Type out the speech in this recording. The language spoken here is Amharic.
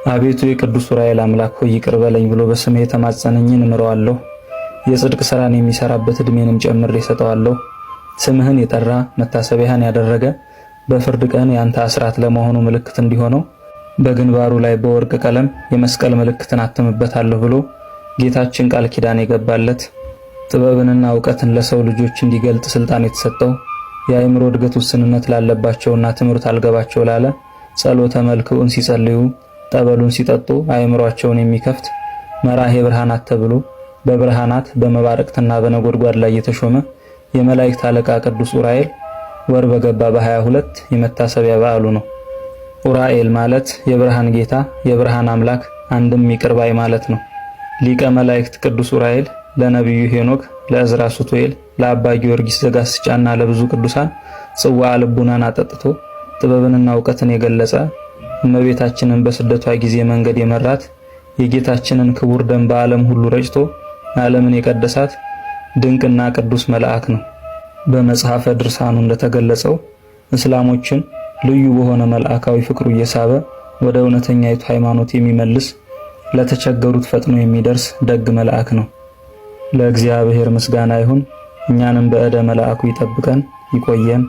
አቤቱ የቅዱስ ዑራኤል አምላክ ሆይ ይቅር በለኝ ብሎ በስምህ የተማጸነኝን እምረዋለሁ። የጽድቅ ሥራን የሚሰራበት ዕድሜንም ጨምሬ እሰጠዋለሁ። ስምህን የጠራ መታሰቢያህን ያደረገ በፍርድ ቀን ያንተ አስራት ለመሆኑ ምልክት እንዲሆነው በግንባሩ ላይ በወርቅ ቀለም የመስቀል ምልክትን አትምበታለሁ ብሎ ጌታችን ቃል ኪዳን የገባለት ጥበብንና ዕውቀትን ለሰው ልጆች እንዲገልጥ ስልጣን የተሰጠው የአእምሮ እድገት ውስንነት ላለባቸውና ትምህርት አልገባቸው ላለ ጸሎተ መልክዑን ሲጸልዩ ጠበሉን ሲጠጡ አእምሮአቸውን የሚከፍት መራሄ ብርሃናት ተብሎ በብርሃናት በመባረቅትና በነጎድጓድ ላይ የተሾመ የመላእክት አለቃ ቅዱስ ዑራኤል ወር በገባ በ22 የመታሰቢያ በዓሉ ነው። ዑራኤል ማለት የብርሃን ጌታ የብርሃን አምላክ አንድም ይቅር ባይ ማለት ነው። ሊቀ መላእክት ቅዱስ ዑራኤል ለነቢዩ ሄኖክ፣ ለዕዝራ ሱቱኤል፣ ለአባ ጊዮርጊስ ዘጋስጫና ለብዙ ቅዱሳን ጽዋዐ ልቡናን አጠጥቶ ጥበብንና ዕውቀትን የገለጸ እመቤታችንን በስደቷ ጊዜ መንገድ የመራት የጌታችንን ክቡር ደም በዓለም ሁሉ ረጭቶ ዓለምን የቀደሳት ድንቅና ቅዱስ መልአክ ነው። በመጽሐፈ ድርሳኑ እንደተገለጸው እስላሞችን ልዩ በሆነ መልአካዊ ፍቅሩ እየሳበ ወደ እውነተኛይቱ ሃይማኖት የሚመልስ ለተቸገሩት ፈጥኖ የሚደርስ ደግ መልአክ ነው። ለእግዚአብሔር ምስጋና ይሁን። እኛንም በእደ መልአኩ ይጠብቀን ይቆየን።